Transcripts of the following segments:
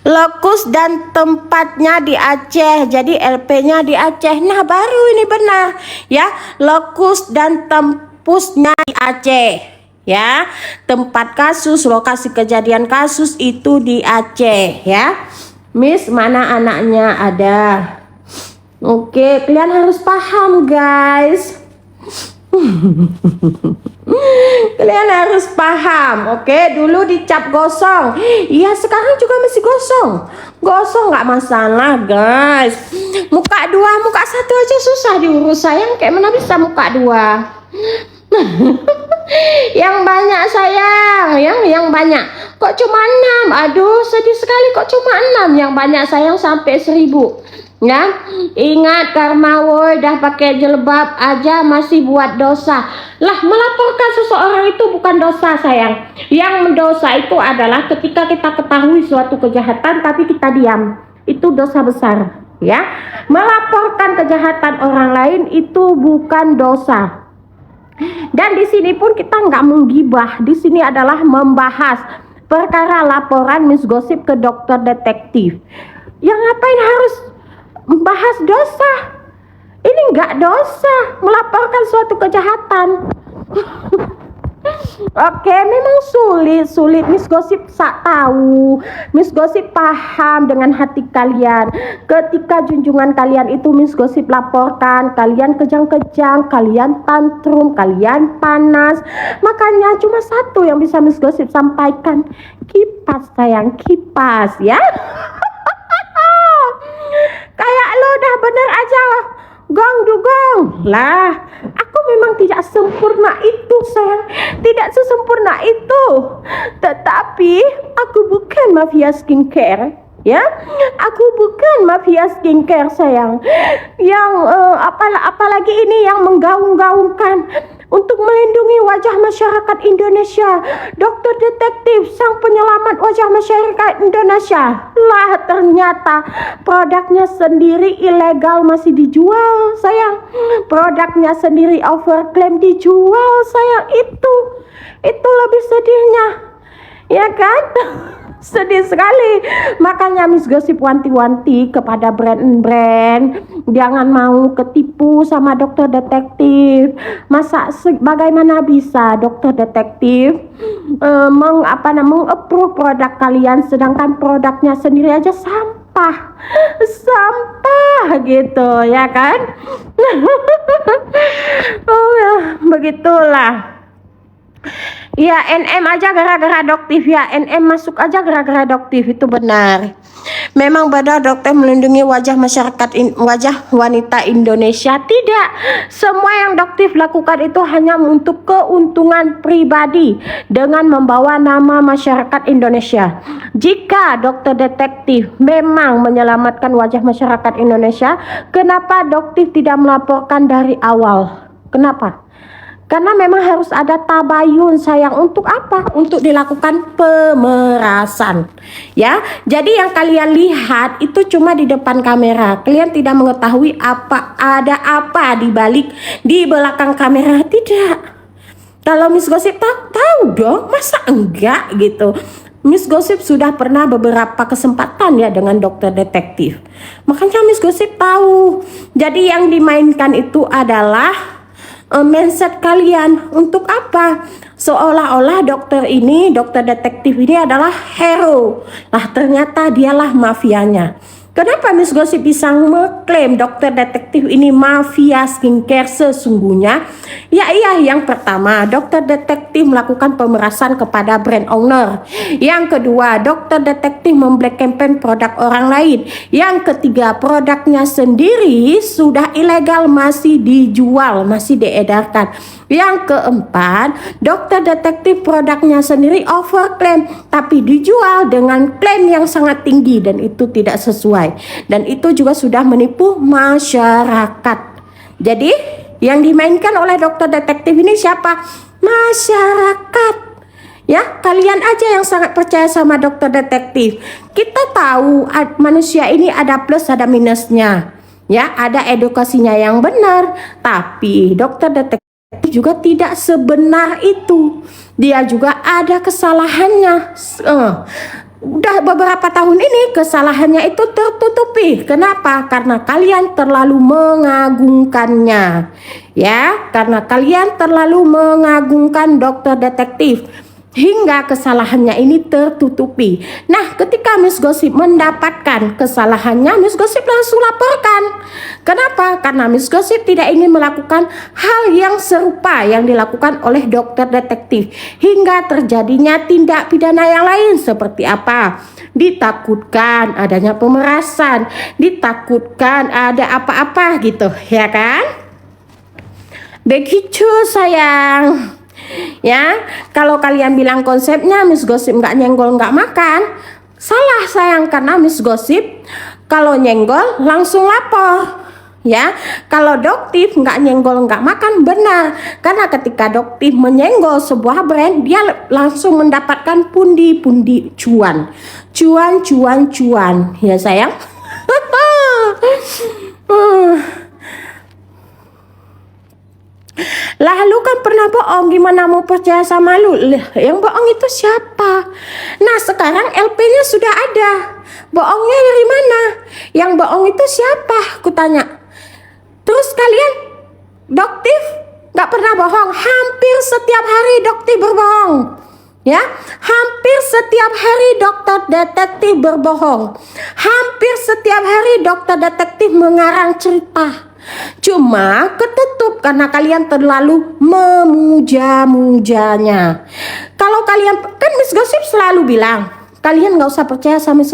Lokus dan tempatnya di Aceh. Jadi LP-nya di Aceh. Nah, baru ini benar ya. Lokus dan tempusnya di Aceh. Ya, tempat kasus, lokasi kejadian kasus itu di Aceh ya. Miss, mana anaknya? Ada. Oke, kalian harus paham guys. Kalian harus paham, oke? Dulu dicap gosong, iya sekarang juga masih gosong. Gosong nggak masalah guys. Muka dua, muka satu aja susah diurus sayang. Kayak mana bisa muka dua? Yang banyak sayang, yang banyak. Kok cuma 6? Aduh sedih sekali, kok cuma 6. Yang banyak sayang sampai 1000. Ya, ingat karma woi, dah pakai jilbab aja masih buat dosa. Lah, melaporkan seseorang itu bukan dosa sayang. Yang mendosa itu adalah ketika kita ketahui suatu kejahatan tapi kita diam. Itu dosa besar, ya. Melaporkan kejahatan orang lain itu bukan dosa. Dan di sini pun kita nggak menggibah. Di sini adalah membahas perkara laporan Miss Gosip ke dokter detektif. Yang ngapain harus membahas dosa? Ini nggak dosa melaporkan suatu kejahatan. Oke, memang sulit. Miss Gosip tahu, Miss Gosip paham dengan hati kalian. Ketika junjungan kalian itu Miss Gosip laporkan, kalian kejang-kejang, kalian tantrum, kalian panas. Makanya cuma satu yang bisa Miss Gosip sampaikan, kipas sayang, kipas ya. Kayak lo udah bener aja gong dugong lah. Aku memang tidak sempurna itu sayang, tidak sesempurna itu. Tetapi aku bukan mafia skincare ya. Aku bukan mafia skincare sayang. Yang apalagi ini yang menggaung-gaungkan untuk melindungi wajah masyarakat Indonesia. Dokter detektif sang penyelamat wajah masyarakat Indonesia. Lah ternyata produknya sendiri ilegal masih dijual sayang. Produknya sendiri overclaim dijual sayang. Itu lebih sedihnya, ya kan? Sedih sekali. Makanya Miss Gosip wanti-wanti kepada brand-brand, jangan mau ketipu sama dokter detektif. Masa bagaimana bisa dokter detektif meng-approve produk kalian sedangkan produknya sendiri aja sampah gitu ya kan? Oh ya, begitulah. Ya, NM aja gara-gara doktif ya. NM masuk aja gara-gara doktif, itu benar. Memang benar dokter melindungi wajah masyarakat wajah wanita Indonesia. Tidak. Semua yang doktif lakukan itu hanya untuk keuntungan pribadi dengan membawa nama masyarakat Indonesia. Jika dokter detektif memang menyelamatkan wajah masyarakat Indonesia, kenapa doktif tidak melaporkan dari awal? Kenapa? Karena memang harus ada tabayun sayang. Untuk apa? Untuk dilakukan pemerasan ya. Jadi yang kalian lihat itu cuma di depan kamera. Kalian tidak mengetahui ada apa di belakang kamera. Tidak. Kalau Miss Gosip tahu dong, masa enggak gitu. Miss Gosip sudah pernah beberapa kesempatan ya dengan dokter detektif. Makanya Miss Gosip tahu. Jadi yang dimainkan itu adalah mindset kalian. Untuk apa? Seolah-olah dokter detektif ini adalah hero. Lah ternyata dialah mafianya. Kenapa Miss Gosip bisa mengklaim dokter detektif ini mafia skincare sesungguhnya? Ya iya, yang pertama dokter detektif melakukan pemerasan kepada brand owner. Yang kedua, dokter detektif memblack campaign produk orang lain. Yang ketiga, produknya sendiri sudah ilegal masih dijual, masih diedarkan. Yang keempat, dokter detektif produknya sendiri overclaim tapi dijual dengan klaim yang sangat tinggi dan itu tidak sesuai. Dan itu juga sudah menipu masyarakat. Jadi yang dimainkan oleh dokter detektif ini siapa? Masyarakat. Ya, kalian aja yang sangat percaya sama dokter detektif. Kita tahu manusia ini ada plus ada minusnya. Ya, ada edukasinya yang benar, tapi dokter detektif juga tidak sebenar itu. Dia juga ada kesalahannya. Udah beberapa tahun ini kesalahannya itu tertutupi. Kenapa? Karena kalian terlalu mengagungkannya. Ya, karena kalian terlalu mengagungkan dokter detektif hingga kesalahannya ini tertutupi. Nah, ketika Miss Gosip mendapatkan kesalahannya, Miss Gosip langsung laporkan. Kenapa? Karena Miss Gosip tidak ingin melakukan hal yang serupa yang dilakukan oleh dokter detektif hingga terjadinya tindak pidana yang lain. Seperti apa? Ditakutkan adanya pemerasan, ditakutkan ada apa-apa gitu, ya kan? Begitu sayang. Ya, kalau kalian bilang konsepnya Miss Gosip nggak nyenggol nggak makan, salah sayang, karena Miss Gosip kalau nyenggol langsung lapor. Ya, kalau doktif nggak nyenggol nggak makan, benar, karena ketika doktif menyenggol sebuah brand, dia langsung mendapatkan pundi-pundi cuan, cuan, ya sayang. Lalu kan pernah bohong, gimana mau percaya sama lu? Yang bohong itu siapa? Nah, sekarang LP-nya sudah ada. Bohongnya dari mana? Yang bohong itu siapa? Kutanya. Terus kalian doktif gak pernah bohong. Hampir setiap hari doktif berbohong. Ya, hampir setiap hari dokter detektif berbohong. Hampir setiap hari dokter detektif mengarang cerita. Cuma ketutup karena kalian terlalu memuja-mujanya. Kalau kalian, kan Miss Gosip selalu bilang, kalian nggak usah percaya sama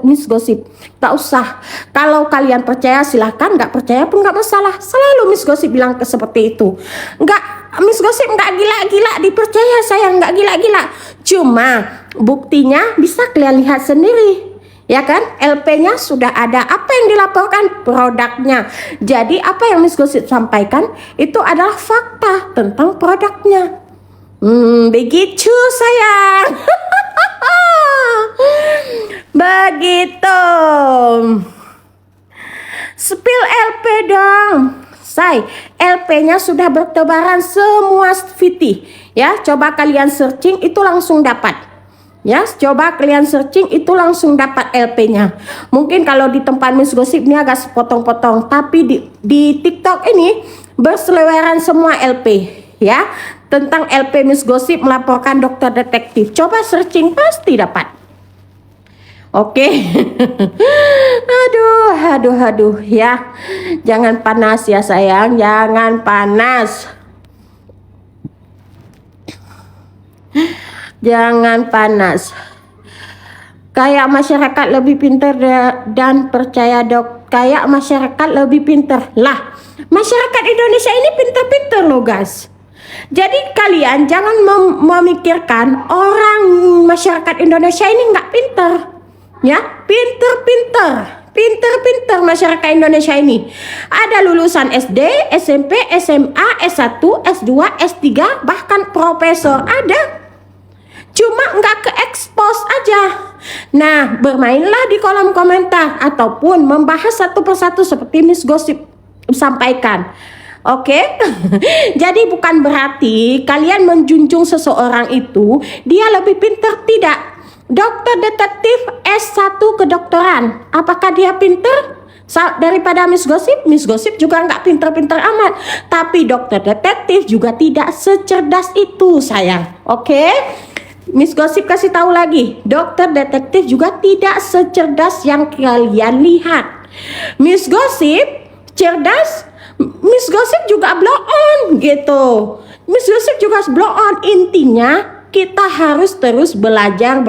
Miss Gosip, nggak usah. Kalau kalian percaya silahkan, nggak percaya pun nggak masalah. Selalu Miss Gosip bilang seperti itu. Nggak, Miss Gosip nggak gila-gila dipercaya, saya nggak gila-gila. Cuma buktinya bisa kalian lihat sendiri. Ya kan, LP-nya sudah ada. Apa yang dilaporkan? Produknya. Jadi apa yang Miss Gosip sampaikan itu adalah fakta tentang produknya. Begitu sayang. Begitu. Spill LP dong. Say, LP-nya sudah bertebaran semua VT. Ya, coba kalian searching itu langsung dapat. Ya, coba kalian searching itu langsung dapat LP-nya. Mungkin kalau di tempat Miss Gosip ini agak sepotong-potong, tapi di TikTok ini berseleweran semua LP, ya. Tentang LP Miss Gosip melaporkan dokter detektif. Coba searching pasti dapat. Oke. Aduh ya. Jangan panas ya sayang, jangan panas. Jangan panas. Kayak masyarakat lebih pintar dan percaya kayak masyarakat lebih pintar. Lah, masyarakat Indonesia ini pintar-pintar loh guys. Jadi kalian jangan memikirkan orang masyarakat Indonesia ini nggak pintar. Ya, pintar-pintar masyarakat Indonesia ini. Ada lulusan SD, SMP, SMA, S1, S2, S3, bahkan profesor ada. Cuma nggak ke-expose aja. Nah, bermainlah di kolom komentar ataupun membahas satu persatu seperti Miss Gosip sampaikan. Oke? Jadi bukan berarti kalian menjunjung seseorang itu dia lebih pintar, tidak. Dokter detektif S1 kedokteran, apakah dia pintar daripada Miss Gosip? Miss Gosip juga nggak pintar-pintar amat. Tapi dokter detektif juga tidak secerdas itu sayang. Oke? Miss Gosip kasih tahu lagi, dokter detektif juga tidak secerdas yang kalian lihat. Miss Gosip cerdas, Miss Gosip juga blow on gitu. Miss Gosip juga blow on. Intinya kita harus terus belajar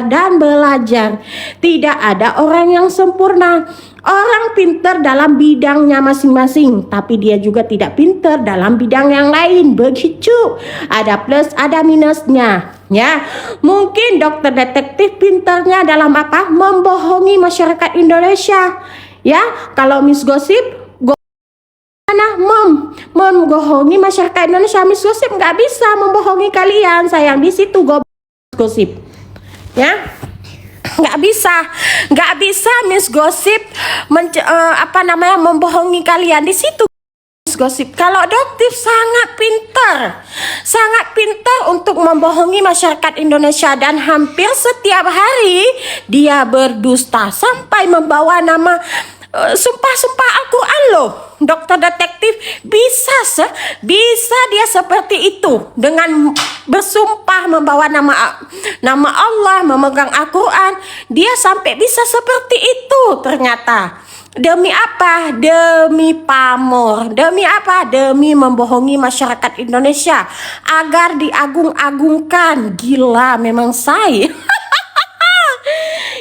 dan belajar. Tidak ada orang yang sempurna. Orang pintar dalam bidangnya masing-masing, tapi dia juga tidak pintar dalam bidang yang lain. Begitu. Ada plus, ada minusnya. Ya, mungkin dokter detektif pintarnya dalam apa? Membohongi masyarakat Indonesia. Ya, kalau Miss Gosip membohongi masyarakat Indonesia. Miss Gosip nggak bisa membohongi kalian sayang, di situ Gosip. Ya, nggak bisa Miss Gosip membohongi kalian di situ. Miss Gosip, kalau doktif sangat pintar untuk membohongi masyarakat Indonesia, dan hampir setiap hari dia berdusta sampai membawa nama sumpah-sumpah Al-Quran loh. Dokter detektif bisa dia seperti itu dengan bersumpah membawa nama Allah, memegang Al-Quran. Dia sampai bisa seperti itu ternyata. Demi apa? Demi pamor. Demi apa? Demi membohongi masyarakat Indonesia agar diagung-agungkan. Gila memang saya.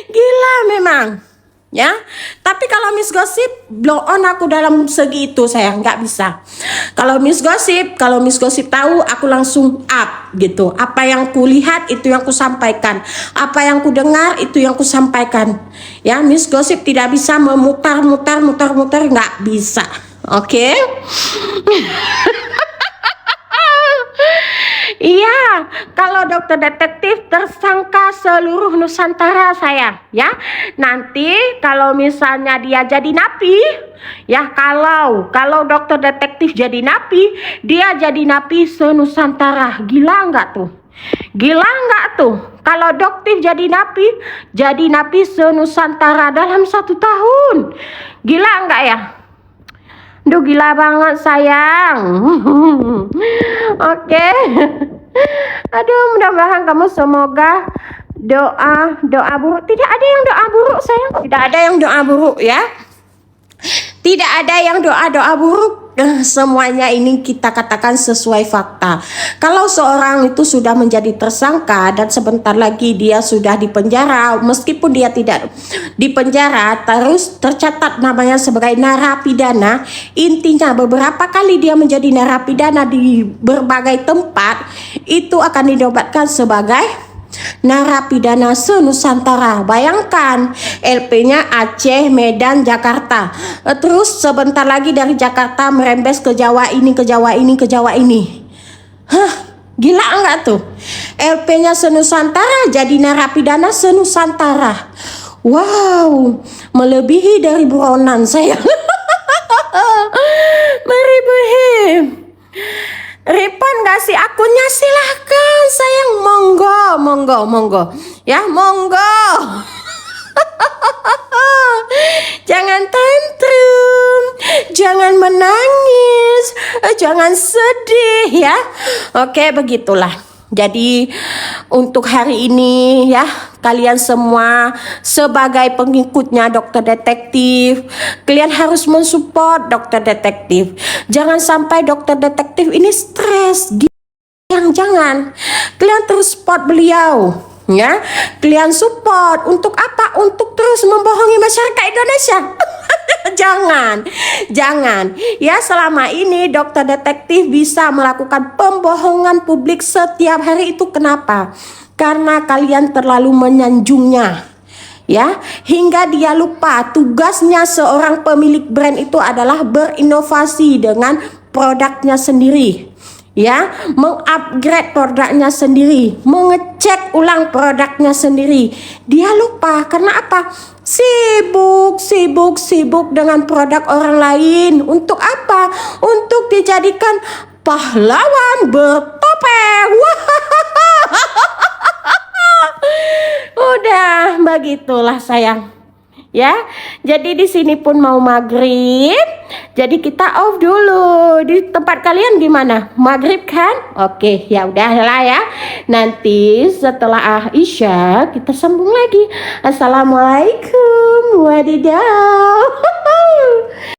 Gila memang. Ya, tapi kalau Miss Gosip blow on aku dalam segi itu, saya nggak bisa. Kalau Miss Gosip tahu, aku langsung up gitu. Apa yang ku lihat itu yang ku sampaikan, apa yang ku dengar itu yang ku sampaikan. Ya, Miss Gosip tidak bisa memutar, nggak bisa. Oke? Iya, kalau dokter detektif tersangka seluruh Nusantara sayang, ya. Nanti kalau misalnya dia jadi napi, ya kalau dokter detektif jadi napi, dia jadi napi se-Nusantara. Gila nggak tuh? Gila nggak tuh? Kalau dokter jadi napi se-Nusantara dalam 1 tahun. Gila nggak ya? Duh, gila banget sayang. Oke. Aduh, mudah-mudahan kamu semoga doa buruk. Tidak ada yang doa buruk sayang. Tidak ada yang doa buruk ya. Tidak ada yang doa buruk. Semuanya ini kita katakan sesuai fakta. Kalau seorang itu sudah menjadi tersangka dan sebentar lagi dia sudah dipenjara, meskipun dia tidak dipenjara, terus tercatat namanya sebagai narapidana, intinya beberapa kali dia menjadi narapidana di berbagai tempat, itu akan dinobatkan sebagai narapidana se-Nusantara. Bayangkan LP-nya Aceh, Medan, Jakarta. Terus sebentar lagi dari Jakarta merembes ke Jawa ini, ke Jawa ini. Hah, gila enggak tuh? LP-nya se-Nusantara jadi narapidana se-Nusantara. Wow, melebihi dari buronan saya. Melebihi. Repon gak sih akunnya? Silahkan sayang, monggo ya, monggo. Jangan tantrum, jangan menangis, jangan sedih ya. Oke, begitulah. Jadi untuk hari ini ya, kalian semua sebagai pengikutnya dokter detektif, kalian harus mensupport dokter detektif. Jangan sampai dokter detektif ini stres. Jangan. Kalian terus support beliau. Ya, kalian support untuk apa? Untuk terus membohongi masyarakat Indonesia. Jangan. Ya, selama ini dokter detektif bisa melakukan pembohongan publik setiap hari itu kenapa? Karena kalian terlalu menyanjungnya. Ya, hingga dia lupa tugasnya seorang pemilik brand itu adalah berinovasi dengan produknya sendiri. Ya, mengupgrade produknya sendiri, mengecek ulang produknya sendiri. Dia lupa karena apa? Sibuk dengan produk orang lain. Untuk apa? Untuk dijadikan pahlawan bertopeng. Udah begitulah sayang. Ya, jadi di sini pun mau maghrib, jadi kita off dulu. Di tempat kalian gimana? Maghrib kan? Oke, ya udahlah ya. Nanti setelah Isya kita sambung lagi. Assalamualaikum, wadidah.